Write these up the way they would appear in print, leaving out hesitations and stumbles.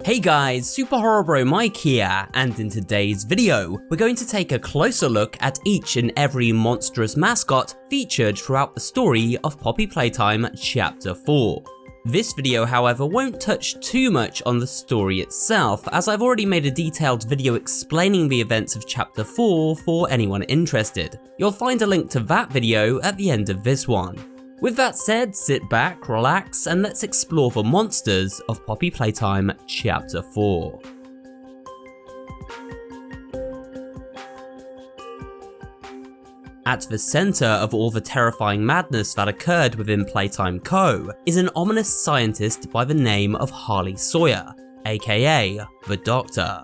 Hey guys, SuperHorrorBro Mike here, and in today's video, we're going to take a closer look at each and every monstrous mascot featured throughout the story of Poppy Playtime Chapter 4. This video, however, won't touch too much on the story itself, as I've already made a detailed video explaining the events of Chapter 4 for anyone interested. You'll find a link to that video at the end of this one. With that said, sit back, relax, and let's explore the monsters of Poppy Playtime Chapter 4. At the centre of all the terrifying madness that occurred within Playtime Co. is an ominous scientist by the name of Harley Sawyer, aka the Doctor.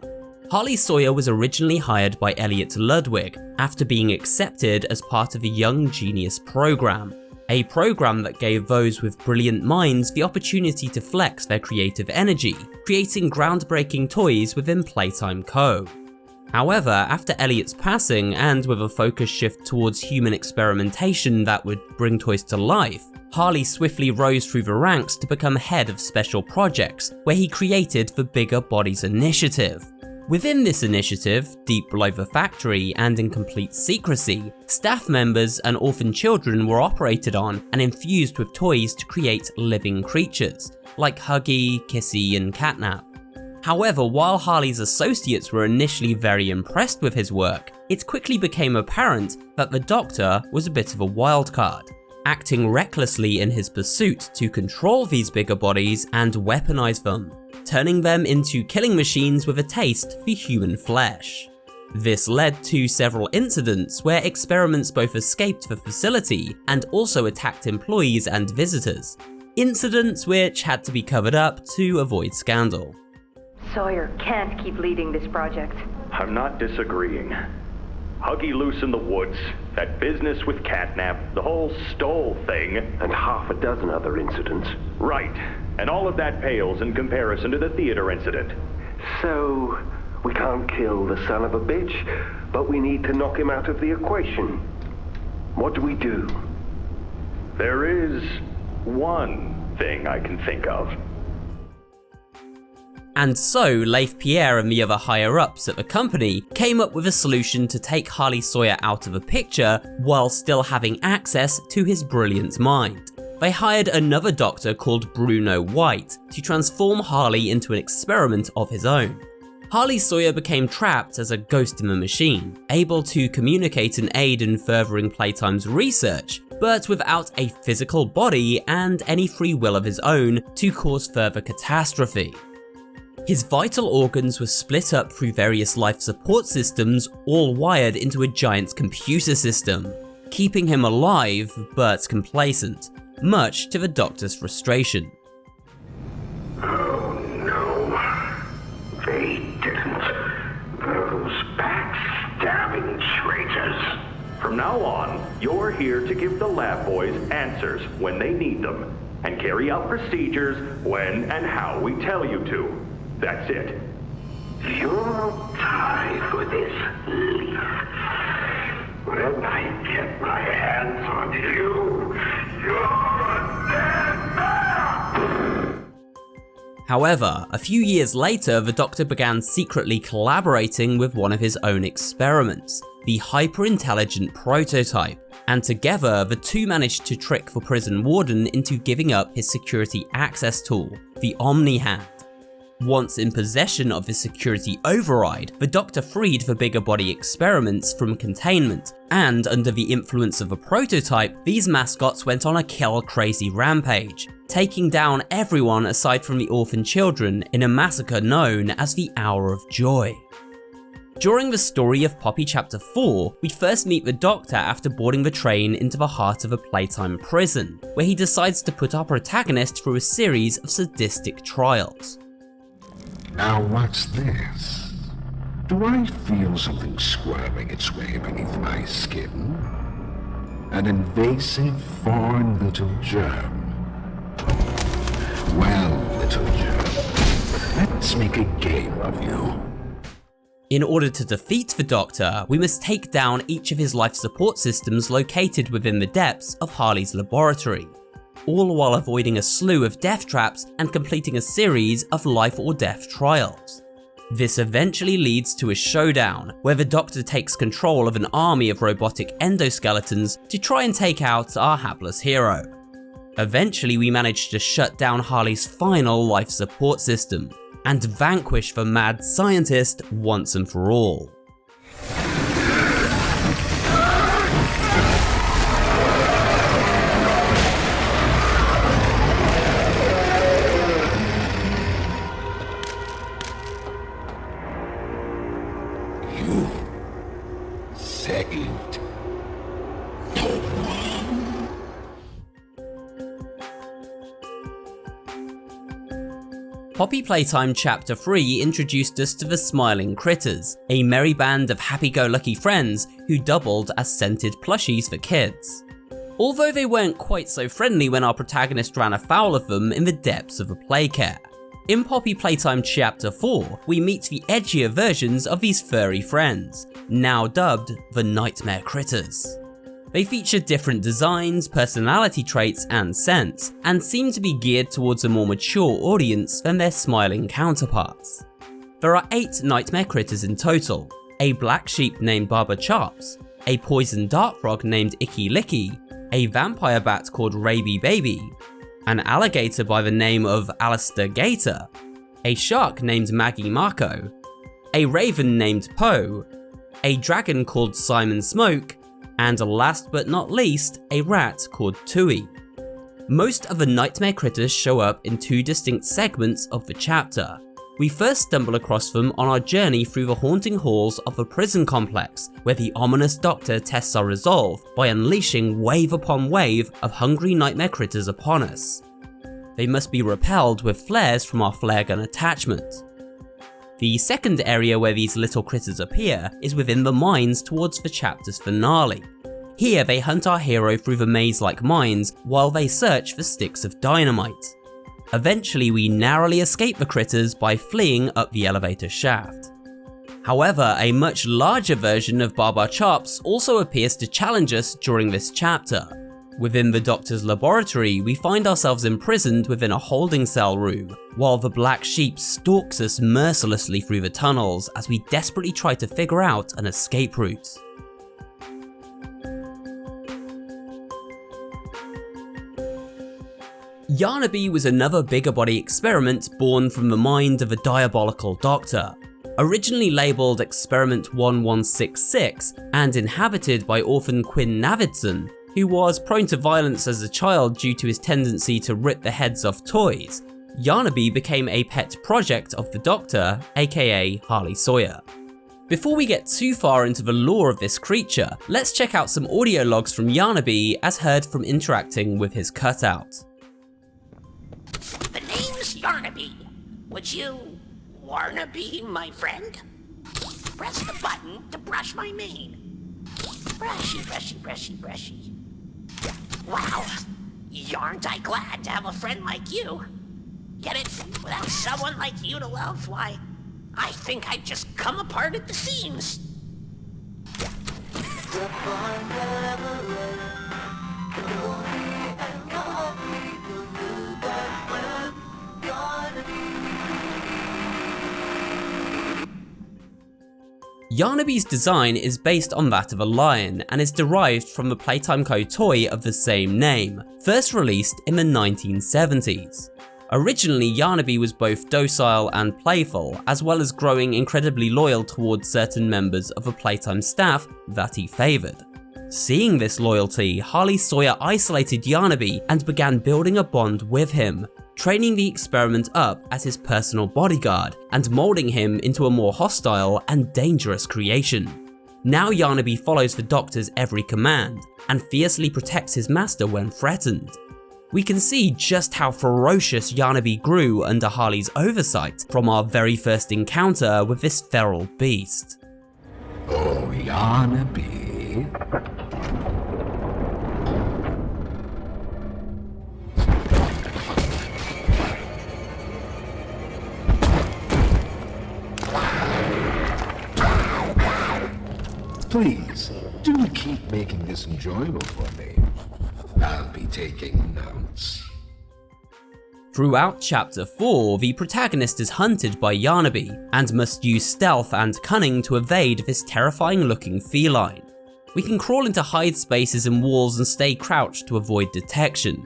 Harley Sawyer was originally hired by Elliot Ludwig after being accepted as part of the Young Genius program. A program that gave those with brilliant minds the opportunity to flex their creative energy, creating groundbreaking toys within Playtime Co. However, after Elliot's passing, and with a focus shift towards human experimentation that would bring toys to life, Harley swiftly rose through the ranks to become head of special projects, where he created the Bigger Bodies Initiative. Within this initiative, deep below the factory and in complete secrecy, staff members and orphan children were operated on and infused with toys to create living creatures, like Huggy, Kissy, and Catnap. However, while Harley's associates were initially very impressed with his work, it quickly became apparent that the Doctor was a bit of a wild card, acting recklessly in his pursuit to control these bigger bodies and weaponize them, turning them into killing machines with a taste for human flesh. This led to several incidents where experiments both escaped the facility and also attacked employees and visitors, incidents which had to be covered up to avoid scandal. Sawyer can't keep leading this project. I'm not disagreeing. Huggy loose in the woods, that business with Catnap, the whole Stoll thing, and half a dozen other incidents. Right, and all of that pales in comparison to the theater incident. So, we can't kill the son of a bitch, but we need to knock him out of the equation. What do we do? There is one thing I can think of. And so, Leif Pierre and the other higher-ups at the company came up with a solution to take Harley Sawyer out of the picture while still having access to his brilliant mind. They hired another doctor called Bruno White to transform Harley into an experiment of his own. Harley Sawyer became trapped as a ghost in the machine, able to communicate and aid in furthering Playtime's research, but without a physical body and any free will of his own to cause further catastrophe. His vital organs were split up through various life support systems, all wired into a giant computer system, keeping him alive but complacent, much to the Doctor's frustration. Oh no, they didn't. Those backstabbing traitors. From now on, you're here to give the lab boys answers when they need them, and carry out procedures when and how we tell you to. That's it. You'll die for this, Leaf. When I get my hands on you, you're a dead man! However, a few years later, the Doctor began secretly collaborating with one of his own experiments, the hyper-intelligent Prototype, and together the two managed to trick the prison warden into giving up his security access tool, the Omni Hand. Once in possession of the security override, the Doctor freed the bigger body experiments from containment, and under the influence of a Prototype, these mascots went on a kill-crazy rampage, taking down everyone aside from the orphan children in a massacre known as the Hour of Joy. During the story of Poppy Chapter 4, we first meet the Doctor after boarding the train into the heart of a Playtime prison, where he decides to put our protagonist through a series of sadistic trials. Now what's this? Do I feel something squirming its way beneath my skin? An invasive foreign little germ. Well, little germ, let's make a game of you. In order to defeat the Doctor, we must take down each of his life support systems located within the depths of Harley's laboratory. all while avoiding a slew of death traps and completing a series of life or death trials. This eventually leads to a showdown, where the Doctor takes control of an army of robotic endoskeletons to try and take out our hapless hero. Eventually we manage to shut down Harley's final life support system, and vanquish the mad scientist once and for all. Saved. Poppy Playtime Chapter 3 introduced us to the Smiling Critters, a merry band of happy-go-lucky friends who doubled as scented plushies for kids. Although they weren't quite so friendly when our protagonist ran afoul of them in the depths of a playcare. In Poppy Playtime Chapter 4, we meet the edgier versions of these furry friends, now dubbed the Nightmare Critters. They feature different designs, personality traits, and scents, and seem to be geared towards a more mature audience than their smiling counterparts. There are 8 Nightmare Critters in total: a black sheep named Baba Chops, a poison dart frog named Icky Licky, a vampire bat called Raby Baby, an alligator by the name of Alistair Gator, a shark named Maggie Marco, a raven named Poe, a dragon called Simon Smoke, and last but not least, a rat called Tui. Most of the Nightmare Critters show up in 2 distinct segments of the chapter. We first stumble across them on our journey through the haunting halls of a prison complex, where the ominous Doctor tests our resolve by unleashing wave upon wave of hungry Nightmare Critters upon us. They must be repelled with flares from our flare gun attachment. The second area where these little critters appear is within the mines towards the chapter's finale. Here they hunt our hero through the maze-like mines while they search for sticks of dynamite. Eventually we narrowly escape the critters by fleeing up the elevator shaft. However, a much larger version of Baba Chops also appears to challenge us during this chapter. Within the Doctor's laboratory, we find ourselves imprisoned within a holding cell room, while the Black Sheep stalks us mercilessly through the tunnels as we desperately try to figure out an escape route. Yarnaby was another bigger body experiment born from the mind of a diabolical Doctor. Originally labelled Experiment 1166 and inhabited by orphan Quinn Navidson, who was prone to violence as a child due to his tendency to rip the heads off toys, Yarnaby became a pet project of the Doctor, aka Harley Sawyer. Before we get too far into the lore of this creature, let's check out some audio logs from Yarnaby as heard from interacting with his cutout. The name's Yarnaby. Would you wanna be my friend? Press the button to brush my mane. Brushy, brushy, brushy, brushy. Wow, aren't I glad to have a friend like you? Get it? Without someone like you to love, why, I think I'd just come apart at the seams. Yarnaby's design is based on that of a lion and is derived from the Playtime Co. toy of the same name, first released in the 1970s. Originally, Yarnaby was both docile and playful, as well as growing incredibly loyal towards certain members of the Playtime staff that he favoured. Seeing this loyalty, Harley Sawyer isolated Yarnaby and began building a bond with him, training the experiment up as his personal bodyguard and moulding him into a more hostile and dangerous creation. Now Yarnaby follows the Doctor's every command and fiercely protects his master when threatened. We can see just how ferocious Yarnaby grew under Harley's oversight from our very first encounter with this feral beast. Oh, Yarnaby. Please, do keep making this enjoyable for me. I'll be taking notes. Throughout Chapter 4, the protagonist is hunted by Yarnaby, and must use stealth and cunning to evade this terrifying looking feline. We can crawl into hide spaces and walls and stay crouched to avoid detection.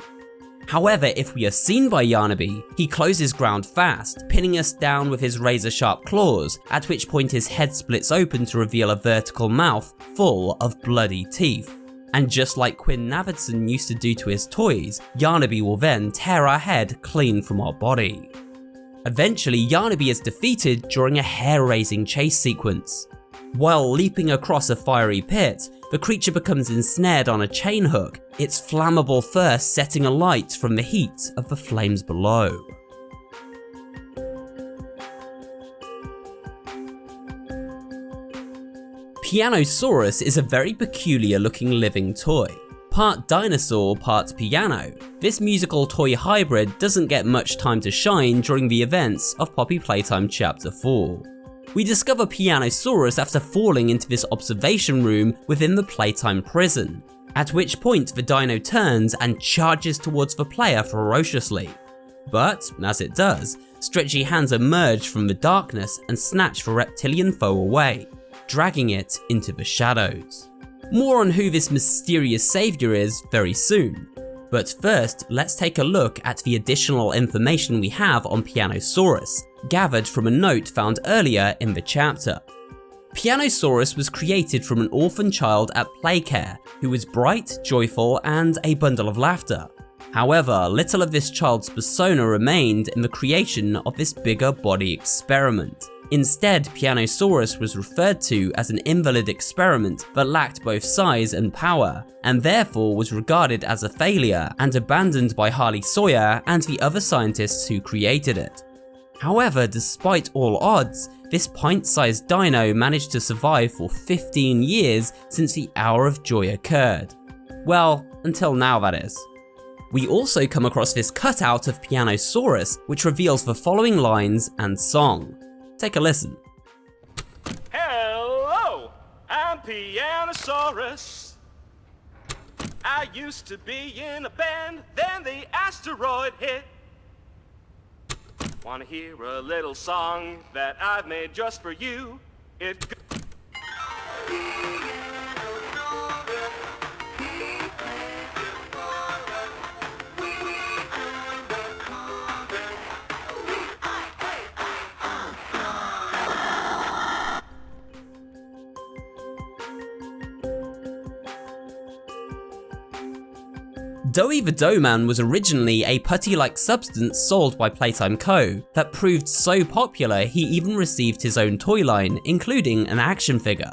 However, if we are seen by Yarnaby, he closes ground fast, pinning us down with his razor-sharp claws, at which point his head splits open to reveal a vertical mouth full of bloody teeth. And just like Quinn Navidson used to do to his toys, Yarnaby will then tear our head clean from our body. Eventually, Yarnaby is defeated during a hair-raising chase sequence. While leaping across a fiery pit, the creature becomes ensnared on a chain hook, its flammable fur setting alight from the heat of the flames below. Pianosaurus is a very peculiar looking living toy. Part dinosaur, part piano, this musical toy hybrid doesn't get much time to shine during the events of Poppy Playtime Chapter 4. We discover Pianosaurus after falling into this observation room within the Playtime prison, at which point the dino turns and charges towards the player ferociously. But, as it does, stretchy hands emerge from the darkness and snatch the reptilian foe away, dragging it into the shadows. More on who this mysterious savior is very soon. But first, let's take a look at the additional information we have on Pianosaurus, gathered from a note found earlier in the chapter. Pianosaurus was created from an orphan child at Playcare, who was bright, joyful, and a bundle of laughter. However, little of this child's persona remained in the creation of this bigger body experiment. Instead, Pianosaurus was referred to as an invalid experiment that lacked both size and power, and therefore was regarded as a failure and abandoned by Harley Sawyer and the other scientists who created it. However, despite all odds, this pint-sized dino managed to survive for 15 years since the Hour of Joy occurred. Well, until now that is. We also come across this cutout of Pianosaurus, which reveals the following lines and song. Take a listen. Hello, I'm Pianosaurus. I used to be in a band, then the asteroid hit. Wanna hear a little song that I've made just for you? Doey the Doughman was originally a putty-like substance sold by Playtime Co. that proved so popular he even received his own toy line, including an action figure.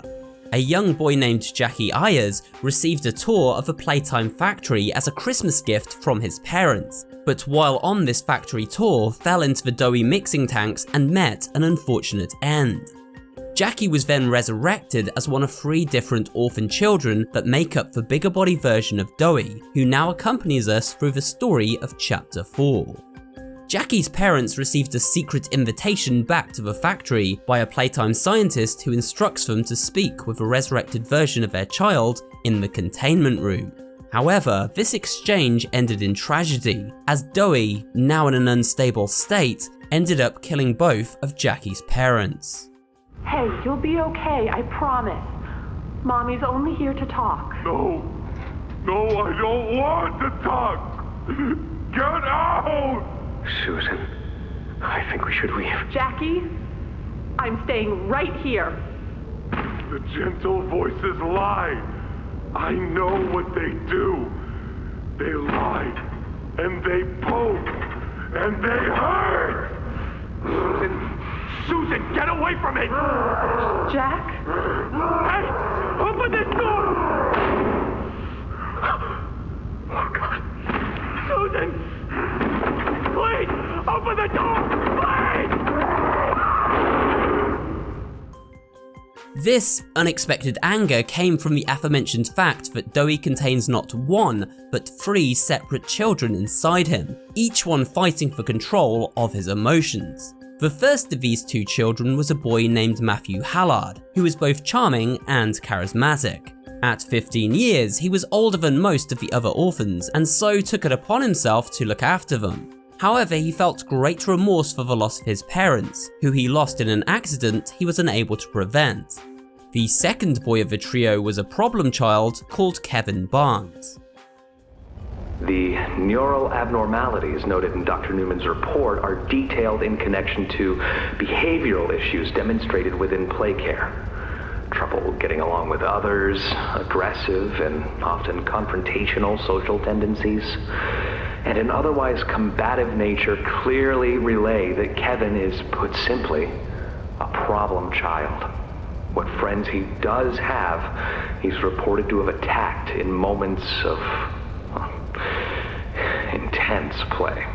A young boy named Jackie Ayers received a tour of the Playtime factory as a Christmas gift from his parents, but while on this factory tour fell into the Doey mixing tanks and met an unfortunate end. Jackie was then resurrected as one of 3 different orphan children that make up the bigger body version of Doey, who now accompanies us through the story of Chapter 4. Jackie's parents received a secret invitation back to the factory by a Playtime scientist who instructs them to speak with a resurrected version of their child in the containment room. However, this exchange ended in tragedy, as Doey, now in an unstable state, ended up killing both of Jackie's parents. Hey, you'll be okay, I promise. Mommy's only here to talk. No, I don't want to talk. Get out! Susan, I think we should leave. Jackie, I'm staying right here. The gentle voices lie. I know what they do. They lie, and they poke, and they hurt. Susan, get away from me! Jack? Hey, open this door! Oh, God. Susan! Please, open the door! Please! This unexpected anger came from the aforementioned fact that Doey contains not 1, but 3 separate children inside him, each one fighting for control of his emotions. The first of these 2 children was a boy named Matthew Hallard, who was both charming and charismatic. At 15 years, he was older than most of the other orphans, and so took it upon himself to look after them. However, he felt great remorse for the loss of his parents, who he lost in an accident he was unable to prevent. The second boy of the trio was a problem child called Kevin Barnes. The neural abnormalities noted in Dr. Newman's report are detailed in connection to behavioral issues demonstrated within play care. Trouble getting along with others, aggressive and often confrontational social tendencies, and an otherwise combative nature clearly relay that Kevin is, put simply, a problem child. What friends he does have, he's reported to have attacked in moments of intense play.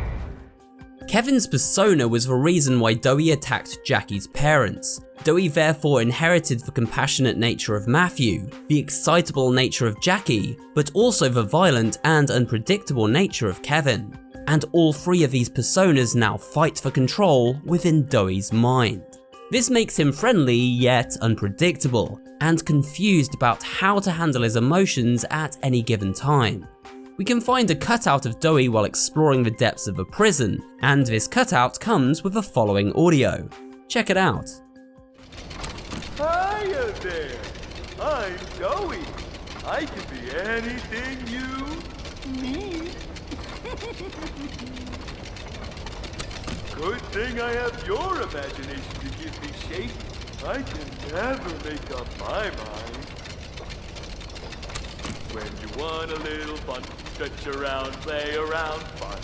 Kevin's persona was the reason why Doey attacked Jackie's parents. Doey therefore inherited the compassionate nature of Matthew, the excitable nature of Jackie, but also the violent and unpredictable nature of Kevin. And all three of these personas now fight for control within Doey's mind. This makes him friendly yet unpredictable, and confused about how to handle his emotions at any given time. We can find a cutout of Doey while exploring the depths of a prison, and this cutout comes with the following audio. Check it out. Hiya there! I'm Doey. I can be anything you need. Good thing I have your imagination to give me shape. I can never make up my mind. When you want a little fun, stretch around, play around, fun.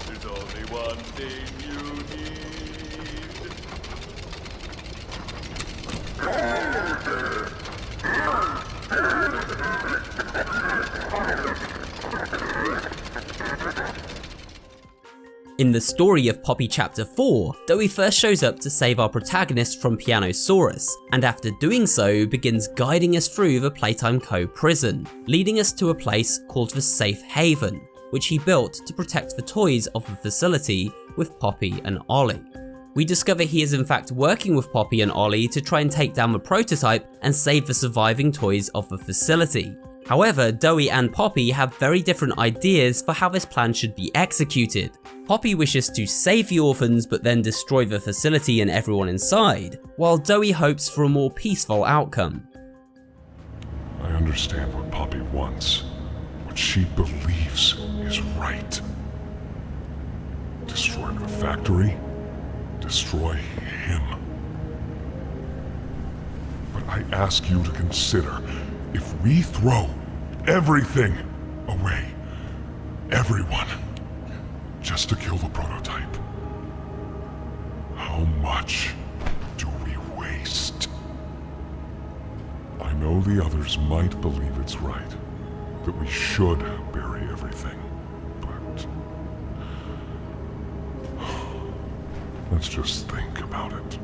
There's only one thing you need. In the story of Poppy Chapter 4, Doey first shows up to save our protagonist from Pianosaurus, and after doing so begins guiding us through the Playtime Co. prison, leading us to a place called the Safe Haven, which he built to protect the toys of the facility with Poppy and Ollie. We discover he is in fact working with Poppy and Ollie to try and take down the prototype and save the surviving toys of the facility. However, Doey and Poppy have very different ideas for how this plan should be executed. Poppy wishes to save the orphans but then destroy the facility and everyone inside, while Doey hopes for a more peaceful outcome. I understand what Poppy wants, what she believes is right. Destroy the factory, destroy him. But I ask you to consider, if we throw everything away, everyone, just to kill the prototype, how much do we waste? I know the others might believe it's right, that we should bury everything, but let's just think about it.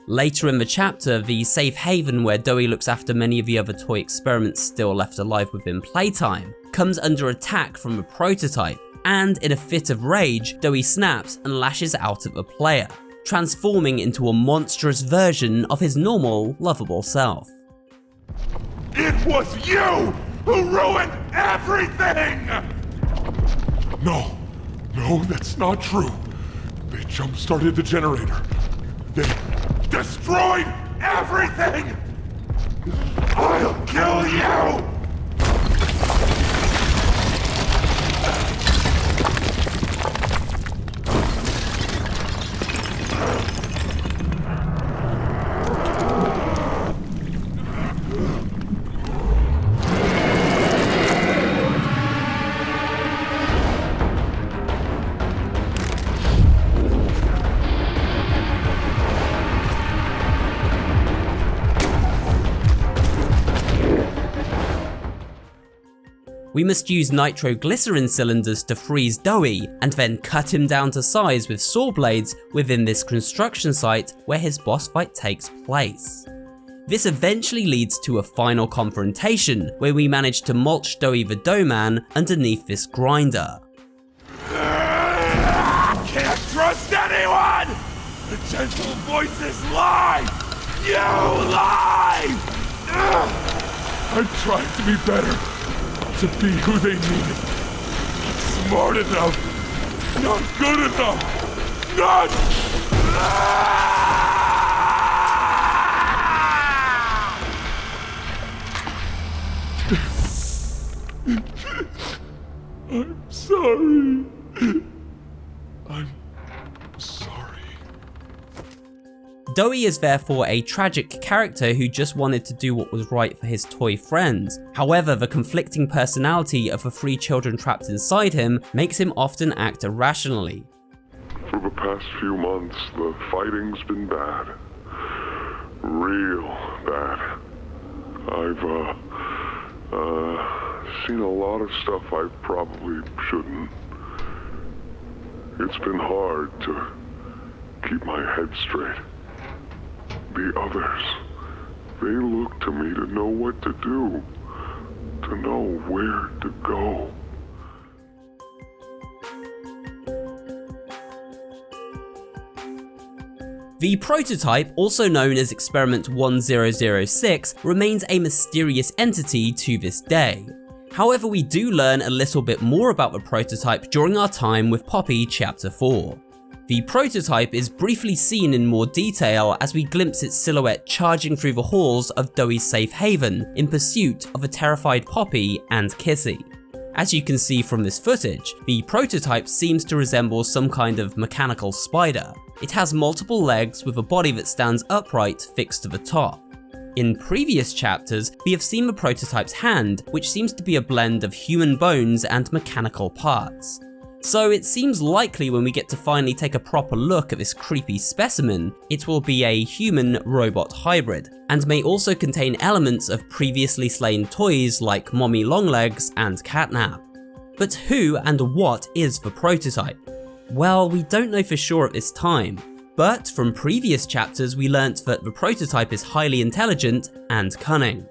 Later in the chapter, the safe haven where Doey looks after many of the other toy experiments still left alive within Playtime comes under attack from the prototype, and in a fit of rage, Doey snaps and lashes out at the player, transforming into a monstrous version of his normal, lovable self. It was you who ruined everything! No, that's not true. They jump-started the generator. They destroyed everything! I'll kill you! We must use nitroglycerin cylinders to freeze Doey and then cut him down to size with saw blades within this construction site where his boss fight takes place. This eventually leads to a final confrontation where we manage to mulch Doey the Doughman underneath this grinder. Can't trust anyone! The gentle voices lie! You lie! I tried to be better. To be who they needed. Not smart enough. Not good enough! Not... I'm sorry. I'm sorry. Doey is therefore a tragic character who just wanted to do what was right for his toy friends. However, the conflicting personality of the 3 children trapped inside him makes him often act irrationally. For the past few months, the fighting's been bad. Real bad. I've, seen a lot of stuff I probably shouldn't. It's been hard to keep my head straight. The others, they look to me to know what to do, to know where to go. The prototype, also known as Experiment 1006, remains a mysterious entity to this day. However, we do learn a little bit more about the prototype during our time with Poppy Chapter 4. The prototype is briefly seen in more detail as we glimpse its silhouette charging through the halls of Doey's safe haven in pursuit of a terrified Poppy and Kissy. As you can see from this footage, the prototype seems to resemble some kind of mechanical spider. It has multiple legs with a body that stands upright fixed to the top. In previous chapters, we have seen the prototype's hand, which seems to be a blend of human bones and mechanical parts. So it seems likely when we get to finally take a proper look at this creepy specimen, it will be a human-robot hybrid, and may also contain elements of previously slain toys like Mommy Longlegs and Catnap. But who and what is the prototype? Well, we don't know for sure at this time, but from previous chapters we learnt that the prototype is highly intelligent and cunning.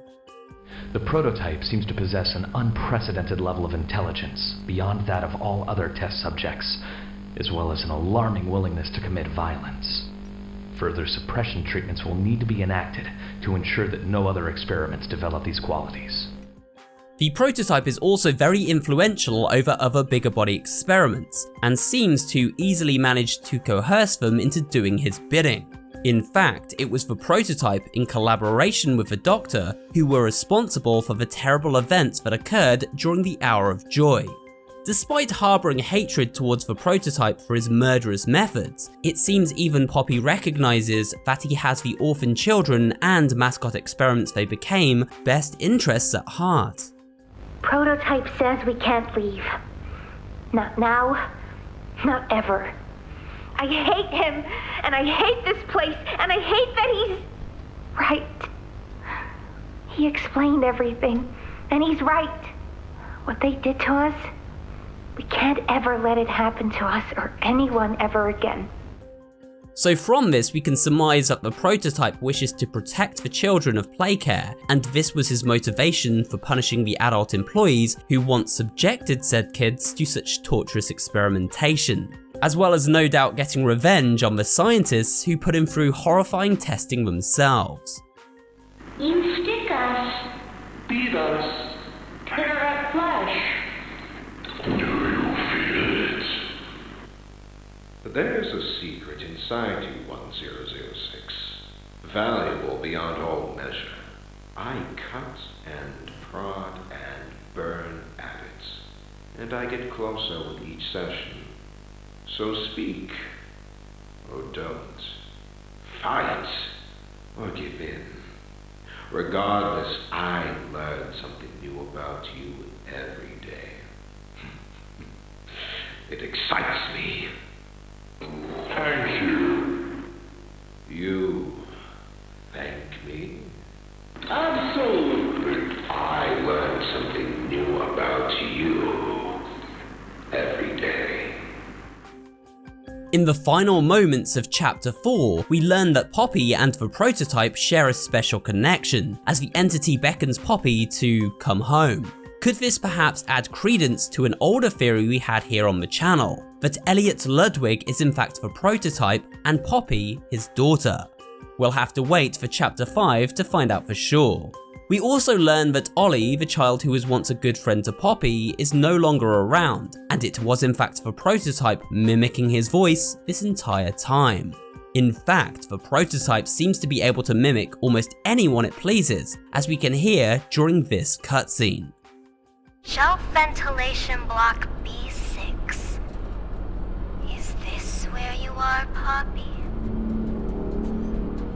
The prototype seems to possess an unprecedented level of intelligence, beyond that of all other test subjects, as well as an alarming willingness to commit violence. Further suppression treatments will need to be enacted to ensure that no other experiments develop these qualities. The prototype is also very influential over other bigger body experiments, and seems to easily manage to coerce them into doing his bidding. In fact, it was the prototype in collaboration with the Doctor who were responsible for the terrible events that occurred during the Hour of Joy. Despite harboring hatred towards the prototype for his murderous methods, it seems even Poppy recognizes that he has the orphan children and mascot experiments they became best interests at heart. Prototype says we can't leave. Not now, not ever. I hate him, and I hate this place, and I hate that he's right. He explained everything, and he's right. What they did to us, we can't ever let it happen to us or anyone ever again. So from this we can surmise that the prototype wishes to protect the children of Playcare, and this was his motivation for punishing the adult employees who once subjected said kids to such torturous experimentation, as well as no doubt getting revenge on the scientists who put him through horrifying testing themselves. You stick us, Beat us. tear up flesh. Do you feel it? But there's a secret inside you, 1006, valuable beyond all measure. I cut and prod and burn at it, and I get closer with each session. So speak, or don't. Fight, or give in. Regardless, I learn something new about you every day. It excites me. Thank you. You thank me? Absolutely. I learn something new about you every day. In the final moments of Chapter 4, we learn that Poppy and the prototype share a special connection, as the entity beckons Poppy to come home. Could this perhaps add credence to an older theory we had here on the channel, that Elliot Ludwig is in fact the prototype and Poppy his daughter? We'll have to wait for Chapter 5 to find out for sure. We also learn that Ollie, the child who was once a good friend to Poppy, is no longer around, and it was in fact the Prototype mimicking his voice this entire time. In fact, the Prototype seems to be able to mimic almost anyone it pleases, as we can hear during this cutscene. Shelf ventilation block B6. Is this where you are, Poppy?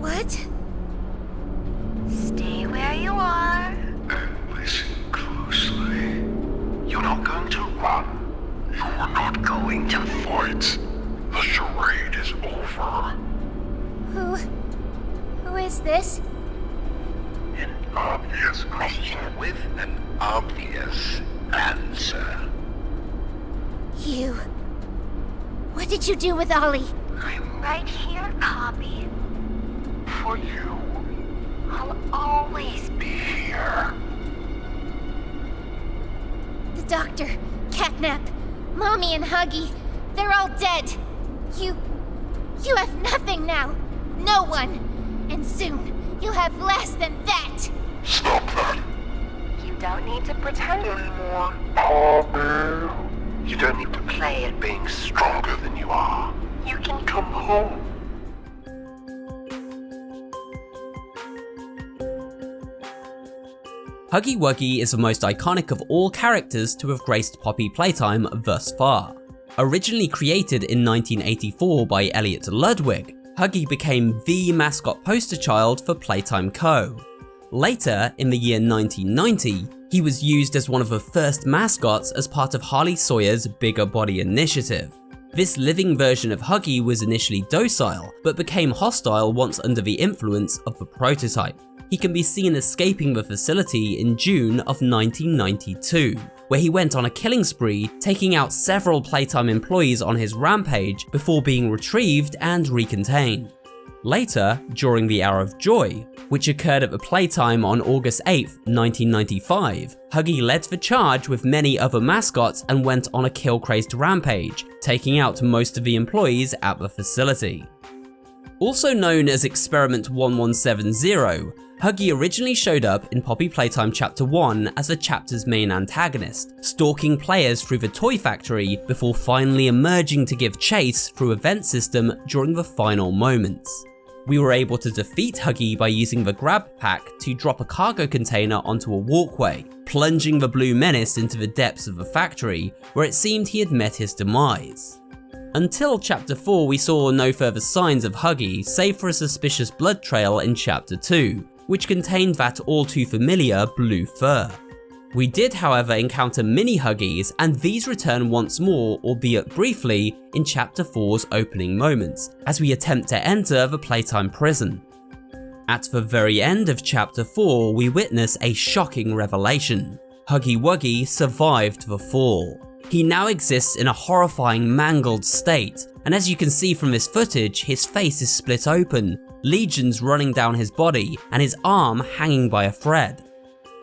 What? Stay where you are. And listen closely. You're not going to run. You're not going to fight. The charade is over. Who is this? An obvious question with an obvious answer. You. What did you do with Ollie? I'm right here, Poppy. For you, I'll always be here. The doctor, Catnap, Mommy and Huggy, they're all dead. You have nothing now. No one. And soon, you'll have less than that. Stop that. You don't need to pretend anymore. Poppy. You don't need to play at being stronger than you are. You can Come home. Huggy Wuggy is the most iconic of all characters to have graced Poppy Playtime thus far. Originally created in 1984 by Elliot Ludwig, Huggy became the mascot poster child for Playtime Co. Later, in the year 1990, he was used as one of the first mascots as part of Harley Sawyer's Bigger Body initiative. This living version of Huggy was initially docile, but became hostile once under the influence of the Prototype. He can be seen escaping the facility in June of 1992, where he went on a killing spree, taking out several Playtime employees on his rampage before being retrieved and recontained. Later, during the Hour of Joy, which occurred at the Playtime on August 8, 1995, Huggy led the charge with many other mascots and went on a kill-crazed rampage, taking out most of the employees at the facility. Also known as Experiment 1170, Huggy originally showed up in Poppy Playtime Chapter 1 as the chapter's main antagonist, stalking players through the toy factory before finally emerging to give chase through a vent system during the final moments. We were able to defeat Huggy by using the grab pack to drop a cargo container onto a walkway, plunging the blue menace into the depths of the factory, where it seemed he had met his demise. Until Chapter 4 we saw no further signs of Huggy save for a suspicious blood trail in Chapter 2, which contained that all too familiar blue fur. We did however encounter mini Huggies, and these return once more, albeit briefly, in Chapter 4's opening moments, as we attempt to enter the Playtime prison. At the very end of Chapter 4 we witness a shocking revelation. Huggy Wuggy survived the fall. He now exists in a horrifying mangled state, and as you can see from this footage, his face is split open, legions running down his body, and his arm hanging by a thread.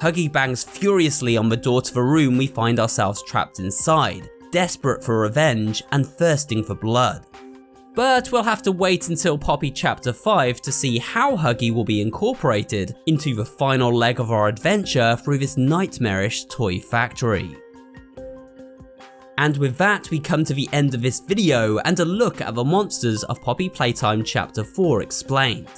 Huggy bangs furiously on the door to the room we find ourselves trapped inside, desperate for revenge and thirsting for blood. But we'll have to wait until Poppy Chapter 5 to see how Huggy will be incorporated into the final leg of our adventure through this nightmarish toy factory. And with that, we come to the end of this video and a look at the monsters of Poppy Playtime Chapter 4 explained.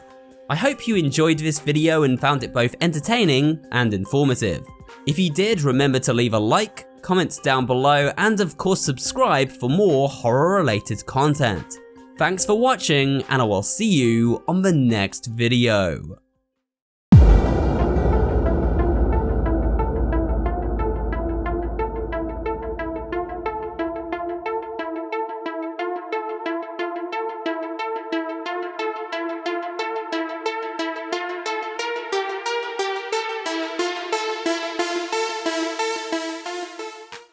I hope you enjoyed this video and found it both entertaining and informative. If you did, remember to leave a like, comment down below, and of course subscribe for more horror related content. Thanks for watching, and I will see you on the next video.